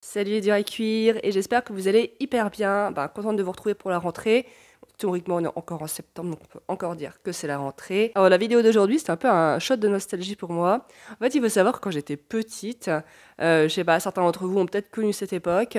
Salut les durs à cuire et j'espère que vous allez hyper bien. Contente de vous retrouver pour la rentrée. Théoriquement, on est encore en septembre, donc on peut encore dire que c'est la rentrée. Alors la vidéo d'aujourd'hui, c'est un peu un shot de nostalgie pour moi. En fait, il faut savoir que quand j'étais petite, je sais pas, certains d'entre vous ont peut-être connu cette époque,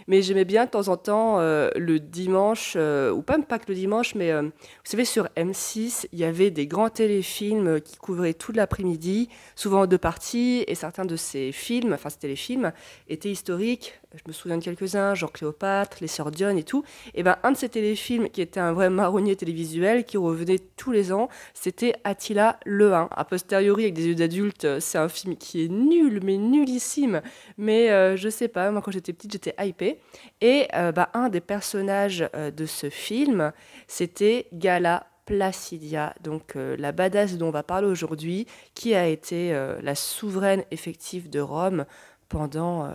mais j'aimais bien de temps en temps le dimanche, ou pas que le dimanche, mais vous savez, sur M6, il y avait des grands téléfilms qui couvraient toute l'après-midi, souvent en deux parties, et certains de ces films, enfin ces téléfilms, étaient historiques. Je me souviens de quelques-uns, genre Cléopâtre, Les Sœurs Dionne et tout. Et un de ces téléfilms qui était un vrai marronnier télévisuel qui revenait tous les ans, c'était Attila le 1. A posteriori, avec des yeux d'adulte, c'est un film qui est nul, mais nullissime. Mais je sais pas, moi quand j'étais petite, j'étais hypée. Et un des personnages de ce film, c'était Gala Placidia, donc la badass dont on va parler aujourd'hui, qui a été la souveraine effective de Rome pendant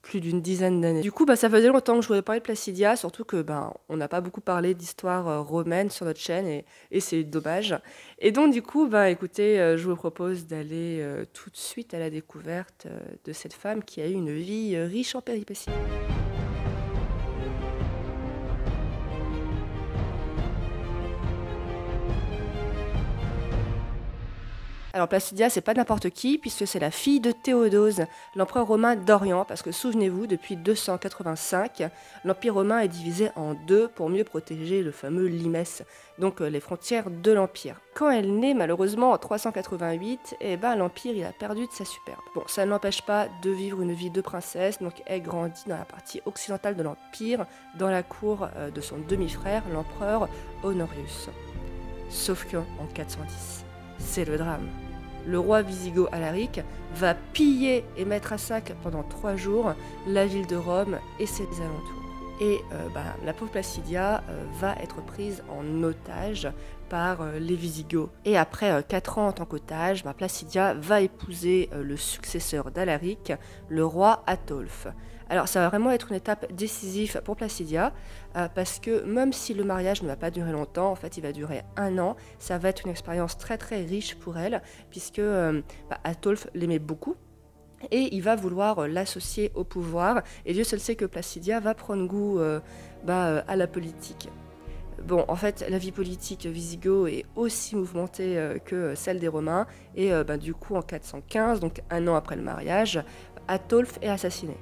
plus d'une dizaine d'années. Du coup, ça faisait longtemps que je voulais parler de Placidia, surtout que on n'a pas beaucoup parlé d'histoire romaine sur notre chaîne et c'est dommage. Et donc du coup, écoutez, je vous propose d'aller tout de suite à la découverte de cette femme qui a eu une vie riche en péripéties. Alors Placidia, c'est pas n'importe qui, puisque c'est la fille de Théodose, l'empereur romain d'Orient, parce que souvenez-vous, depuis 285, l'Empire romain est divisé en deux pour mieux protéger le fameux Limès, donc les frontières de l'Empire. Quand elle naît, malheureusement, en 388, l'Empire il a perdu de sa superbe. Bon, ça ne l'empêche pas de vivre une vie de princesse, donc elle grandit dans la partie occidentale de l'Empire, dans la cour de son demi-frère, l'empereur Honorius. Sauf qu'en 410, c'est le drame. Le roi wisigoth Alaric va piller et mettre à sac pendant 3 jours la ville de Rome et ses alentours. Et la pauvre Placidia va être prise en otage par les Wisigoths. Et après 4 ans en tant qu'otage, Placidia va épouser le successeur d'Alaric, le roi Ataulf. Alors ça va vraiment être une étape décisive pour Placidia, parce que même si le mariage ne va pas durer longtemps, en fait il va durer 1 an, ça va être une expérience très très riche pour elle, puisque Ataulf l'aimait beaucoup, et il va vouloir l'associer au pouvoir, et Dieu seul sait que Placidia va prendre goût à la politique. Bon, en fait, la vie politique wisigoth est aussi mouvementée que celle des Romains, et du coup en 415, donc 1 an après le mariage, Ataulf est assassiné.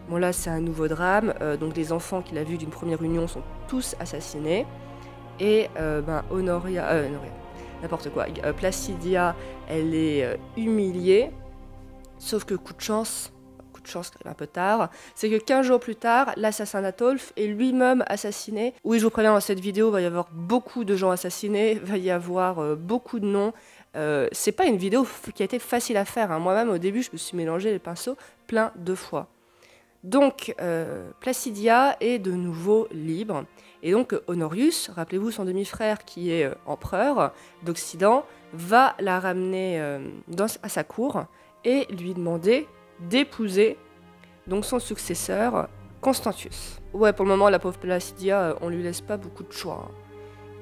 Bon là c'est un nouveau drame, donc les enfants qu'il a vus d'une première union sont tous assassinés, et Honoria, n'importe quoi, Placidia, elle est humiliée. Sauf que coup de chance qui arrive un peu tard, c'est que 15 jours plus tard, l'assassin d'Ataulf est lui-même assassiné. Oui, je vous préviens, dans cette vidéo, il va y avoir beaucoup de gens assassinés, il va y avoir beaucoup de noms. C'est pas une vidéo qui a été facile à faire, hein. Moi-même, au début, je me suis mélangé les pinceaux plein de fois. Donc, Placidia est de nouveau libre. Et donc, Honorius, rappelez-vous son demi-frère qui est empereur d'Occident, va la ramener à sa cour et lui demander d'épouser donc son successeur, Constantius. Ouais, pour le moment, la pauvre Placidia, on lui laisse pas beaucoup de choix, hein.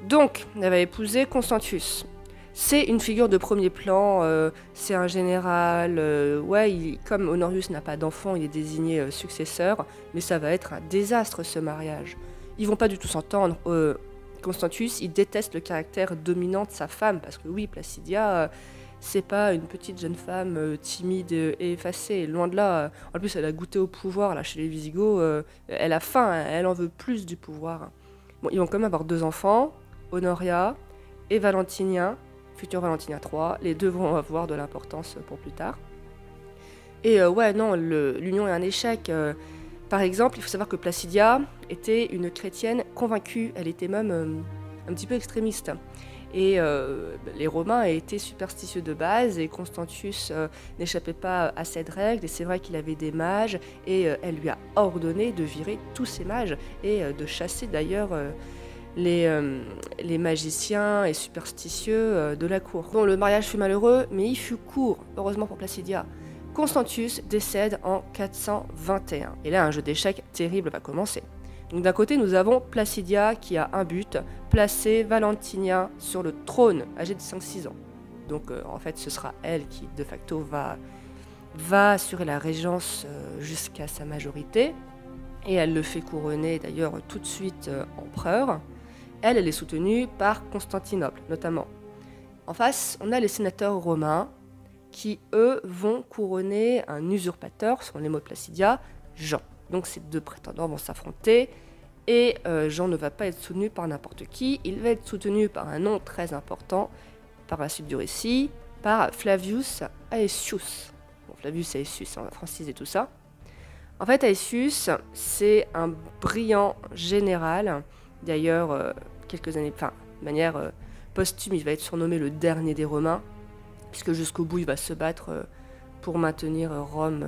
Donc, elle va épouser Constantius. C'est une figure de premier plan, c'est un général, comme Honorius n'a pas d'enfant, il est désigné successeur, mais ça va être un désastre ce mariage. Ils vont pas du tout s'entendre. Constantius, il déteste le caractère dominant de sa femme, parce que oui, Placidia, c'est pas une petite jeune femme timide et effacée, loin de là. En plus, elle a goûté au pouvoir là chez les Wisigoths, elle a faim, elle en veut plus du pouvoir. Bon, ils vont quand même avoir 2 enfants, Honoria et Valentinien, futur Valentinien III. Les deux vont avoir de l'importance pour plus tard. Et l'union est un échec. Par exemple, il faut savoir que Placidia était une chrétienne convaincue, elle était même un petit peu extrémiste. Et les Romains étaient superstitieux de base, et Constantius n'échappait pas à cette règle, et c'est vrai qu'il avait des mages, et elle lui a ordonné de virer tous ces mages, et de chasser d'ailleurs les magiciens et superstitieux de la cour. Bon, le mariage fut malheureux, mais il fut court, heureusement pour Placidia. Constantius décède en 421, et là un jeu d'échecs terrible va commencer. Donc d'un côté, nous avons Placidia qui a un but, placer Valentinien sur le trône, âgé de 5-6 ans. Donc en fait, ce sera elle qui de facto va va assurer la régence jusqu'à sa majorité, et elle le fait couronner d'ailleurs tout de suite empereur. Elle est soutenue par Constantinople notamment. En face, on a les sénateurs romains qui, eux, vont couronner un usurpateur, selon les mots de Placidia, Jean. Donc ces deux prétendants vont s'affronter, et Jean ne va pas être soutenu par n'importe qui, il va être soutenu par un nom très important, par la suite du récit, par Flavius Aetius. Bon, Flavius Aetius, on va franciser tout ça. En fait, Aetius, c'est un brillant général. D'ailleurs, quelques années, enfin, de manière posthume, il va être surnommé le dernier des Romains, puisque jusqu'au bout, il va se battre pour maintenir Rome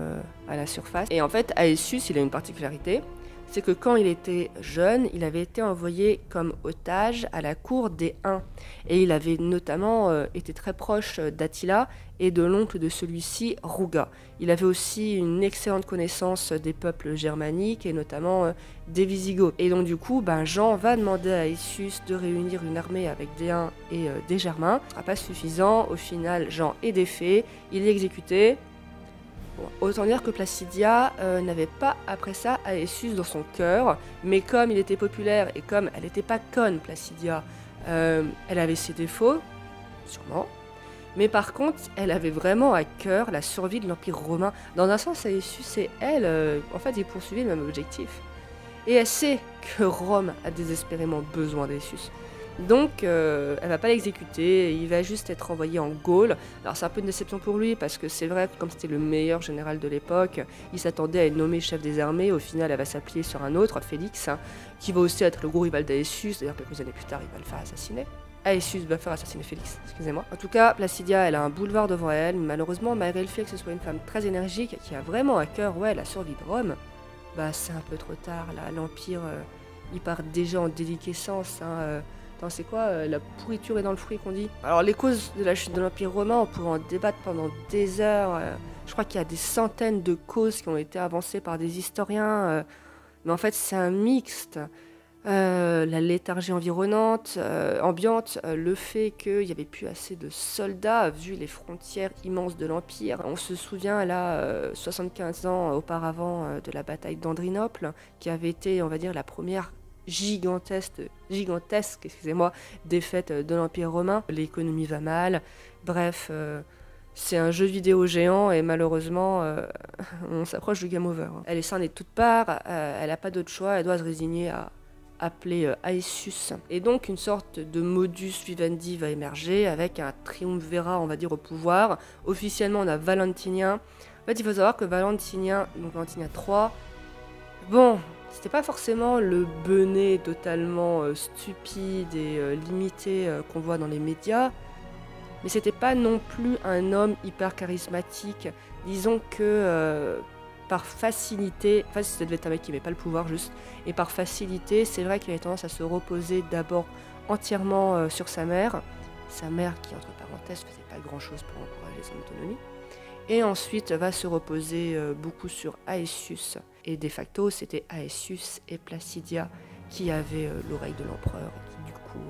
à la surface. Et en fait, Aetius, il a une particularité, c'est que quand il était jeune, il avait été envoyé comme otage à la cour des Huns. Et il avait notamment été très proche d'Attila et de l'oncle de celui-ci, Ruga. Il avait aussi une excellente connaissance des peuples germaniques et notamment des Visigoths. Et donc du coup, Jean va demander à Aetius de réunir une armée avec des Huns et des Germains. Ce ne sera pas suffisant. Au final, Jean est défait, il est exécuté. Bon, autant dire que Placidia n'avait pas après ça Aetius dans son cœur, mais comme il était populaire et comme elle n'était pas conne, Placidia, elle avait ses défauts, sûrement, mais par contre, elle avait vraiment à cœur la survie de l'Empire romain. Dans un sens, Aetius et elle, en fait, ils poursuivaient le même objectif. Et elle sait que Rome a désespérément besoin d'Aetius. Donc, elle va pas l'exécuter, il va juste être envoyé en Gaule. Alors c'est un peu une déception pour lui, parce que c'est vrai que comme c'était le meilleur général de l'époque, il s'attendait à être nommé chef des armées. Au final, elle va s'appuyer sur un autre, Félix, qui va aussi être le gros rival d'Aetius. D'ailleurs, quelques années plus tard, il va le faire assassiner. Aetius va faire assassiner Félix, excusez-moi. En tout cas, Placidia, elle a un boulevard devant elle. Malheureusement, malgré le fait que ce soit une femme très énergique, qui a vraiment à cœur, la survie de Rome, c'est un peu trop tard, là. L'Empire, il part déjà en déliquescence, c'est quoi la pourriture est dans le fruit qu'on dit. Alors les causes de la chute de l'Empire romain, on pourrait en débattre pendant des heures. Je crois qu'il y a des centaines de causes qui ont été avancées par des historiens. Mais en fait, c'est un mixte. La léthargie ambiante, le fait qu'il n'y avait plus assez de soldats vu les frontières immenses de l'Empire. On se souvient là, 75 ans auparavant, de la bataille d'Andrinople, qui avait été, on va dire, la première gigantesque défaite de l'Empire romain. L'économie va mal, bref, c'est un jeu vidéo géant et malheureusement, on s'approche du game over. Elle est scindée de toutes parts, elle n'a pas d'autre choix, elle doit se résigner à appeler Aetius. Et donc une sorte de modus vivendi va émerger avec un triumvirat, on va dire, au pouvoir. Officiellement, on a Valentinien. En fait, il faut savoir que Valentinien III, bon, c'était pas forcément le benet totalement stupide et limité qu'on voit dans les médias, mais c'était pas non plus un homme hyper charismatique. Disons que par facilité, enfin ça devait être un mec qui n'avait pas le pouvoir juste, et par facilité, c'est vrai qu'il avait tendance à se reposer d'abord entièrement sur sa mère qui, entre parenthèses, faisait pas grand chose pour encourager son autonomie. Et ensuite va se reposer beaucoup sur Aetius. Et de facto, c'était Aetius et Placidia qui avaient l'oreille de l'empereur, et qui du coup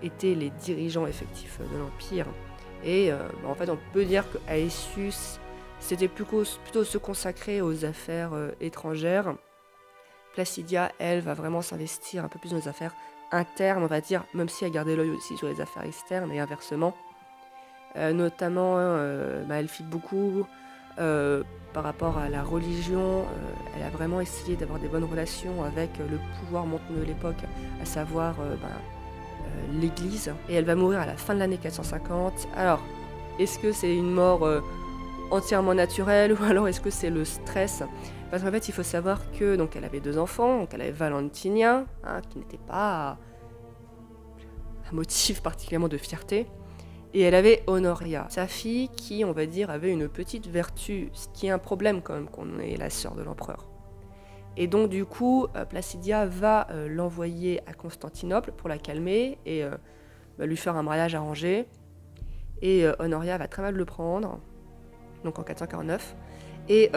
étaient les dirigeants effectifs de l'Empire. Et en fait, on peut dire que Aetius, c'était plutôt se consacrer aux affaires étrangères. Placidia, elle, va vraiment s'investir un peu plus dans les affaires internes, on va dire, même si elle gardait l'œil aussi sur les affaires externes et inversement. Notamment, elle fit beaucoup par rapport à la religion. Elle a vraiment essayé d'avoir des bonnes relations avec le pouvoir montant de l'époque, à savoir l'Église. Et elle va mourir à la fin de l'année 450. Alors, est-ce que c'est une mort entièrement naturelle ou alors est-ce que c'est le stress? Parce qu'en fait, il faut savoir que donc elle avait 2 enfants. Donc elle avait Valentinien, qui n'était pas un motif particulièrement de fierté. Et elle avait Honoria, sa fille, qui, on va dire, avait une petite vertu, ce qui est un problème quand même qu'on est la sœur de l'empereur. Et donc du coup, Placidia va l'envoyer à Constantinople pour la calmer et lui faire un mariage arrangé. Et Honoria va très mal le prendre, donc en 449. Et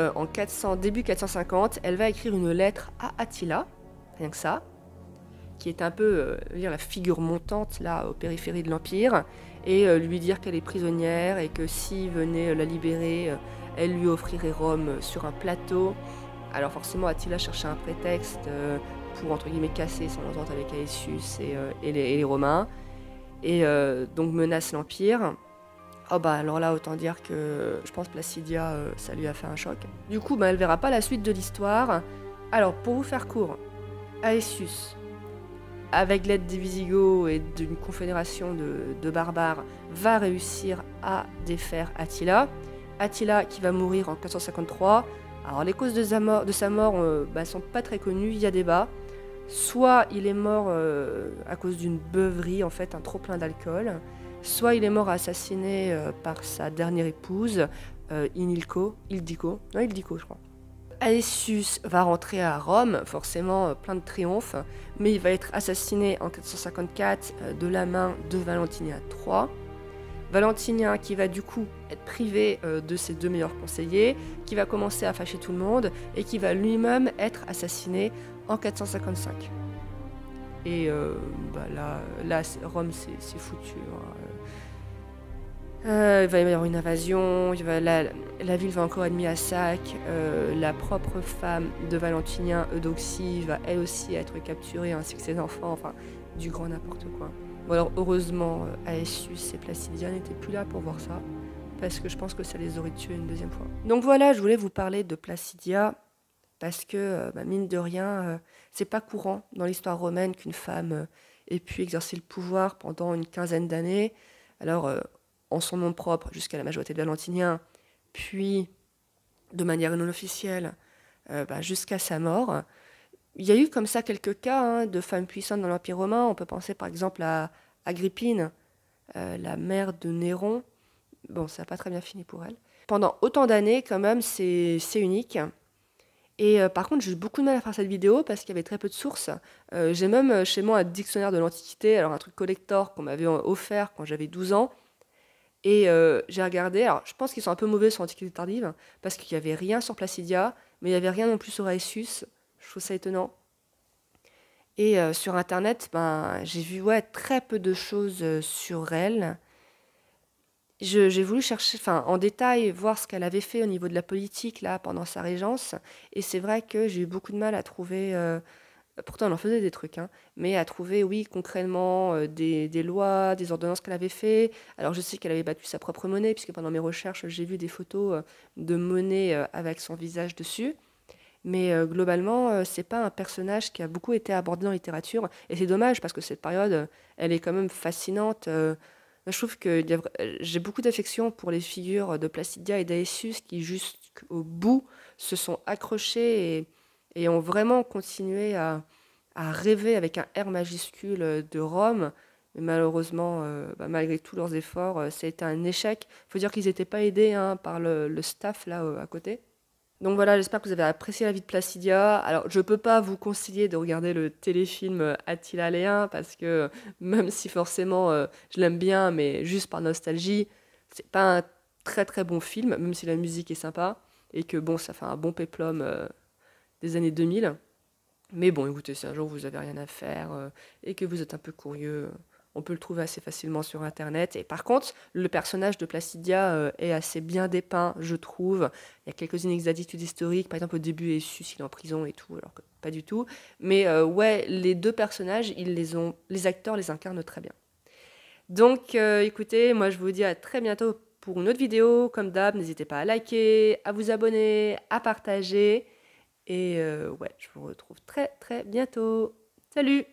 début 450, elle va écrire une lettre à Attila, rien que ça. qui est un peu dire la figure montante là, aux périphéries de l'Empire, et lui dire qu'elle est prisonnière et que s'il venait la libérer, elle lui offrirait Rome sur un plateau. Alors forcément, Attila cherchait un prétexte pour, entre guillemets, casser son entente avec Aetius et les Romains, et donc menace l'Empire. Oh bah alors là, autant dire que je pense Placidia, ça lui a fait un choc. Du coup, bah, elle verra pas la suite de l'histoire. Alors, pour vous faire court, Aetius, avec l'aide des Visigoths et d'une confédération de barbares, va réussir à défaire Attila. Attila qui va mourir en 453. Alors les causes de sa mort sont pas très connues, il y a débat. Soit il est mort à cause d'une beuverie, en fait, un trop-plein d'alcool. Soit il est mort assassiné par sa dernière épouse, Ildico, je crois. Aetius va rentrer à Rome, forcément plein de triomphe, mais il va être assassiné en 454 de la main de Valentinien III. Valentinien qui va du coup être privé de ses 2 meilleurs conseillers, qui va commencer à fâcher tout le monde et qui va lui-même être assassiné en 455. Et là Rome c'est foutu. Il va y avoir une invasion, la ville va encore être mise à sac, la propre femme de Valentinien, Eudoxie, va elle aussi être capturée, ainsi que ses enfants, enfin du grand n'importe quoi. Bon alors heureusement, Aetius et Placidia n'étaient plus là pour voir ça, parce que je pense que ça les aurait tués une deuxième fois. Donc voilà, je voulais vous parler de Placidia, parce que mine de rien, c'est pas courant dans l'histoire romaine qu'une femme ait pu exercer le pouvoir pendant une quinzaine d'années. Alors en son nom propre jusqu'à la majorité de Valentinien, puis de manière non officielle jusqu'à sa mort. Il y a eu comme ça quelques cas de femmes puissantes dans l'Empire romain. On peut penser par exemple à Agrippine, la mère de Néron. Bon, ça n'a pas très bien fini pour elle. Pendant autant d'années, quand même, c'est unique. Et par contre, j'ai eu beaucoup de mal à faire cette vidéo parce qu'il y avait très peu de sources. J'ai même chez moi un dictionnaire de l'Antiquité, alors un truc collector qu'on m'avait offert quand j'avais 12 ans. Et j'ai regardé, alors je pense qu'ils sont un peu mauvais sur l'Antiquité tardive, parce qu'il n'y avait rien sur Placidia, mais il n'y avait rien non plus sur Aetius. Je trouve ça étonnant. Et sur Internet, j'ai vu très peu de choses sur elle. J'ai voulu chercher en détail, voir ce qu'elle avait fait au niveau de la politique là, pendant sa régence. Et c'est vrai que j'ai eu beaucoup de mal à trouver... pourtant, elle en faisait des trucs, mais à trouver, oui, concrètement, des lois, des ordonnances qu'elle avait fait. Alors, je sais qu'elle avait battu sa propre monnaie, puisque pendant mes recherches, j'ai vu des photos de monnaie avec son visage dessus. Mais globalement, c'est pas un personnage qui a beaucoup été abordé dans la littérature. Et c'est dommage, parce que cette période, elle est quand même fascinante. Je trouve que j'ai beaucoup d'affection pour les figures de Placidia et d'Aetius qui, jusqu'au bout, se sont accrochés et ont vraiment continué à rêver avec un R majuscule de Rome. Mais malheureusement, malgré tous leurs efforts, ça a été un échec. Il faut dire qu'ils n'étaient pas aidés par le staff là à côté. Donc voilà, j'espère que vous avez apprécié la vie de Placidia. Alors, je ne peux pas vous conseiller de regarder le téléfilm Attila Léen, parce que même si forcément je l'aime bien, mais juste par nostalgie, c'est pas un très très bon film, même si la musique est sympa, et que bon, ça fait un bon péplum des années 2000. Mais bon, écoutez, si un jour vous avez rien à faire et que vous êtes un peu curieux, on peut le trouver assez facilement sur Internet. Et par contre, le personnage de Placidia est assez bien dépeint, je trouve. Il y a quelques inexactitudes historiques. Par exemple, au début, Aetius, il est en prison et tout, alors que pas du tout. Mais les deux personnages, les acteurs les incarnent très bien. Donc, écoutez, moi, je vous dis à très bientôt pour une autre vidéo. Comme d'hab, n'hésitez pas à liker, à vous abonner, à partager. Et je vous retrouve très très bientôt. Salut!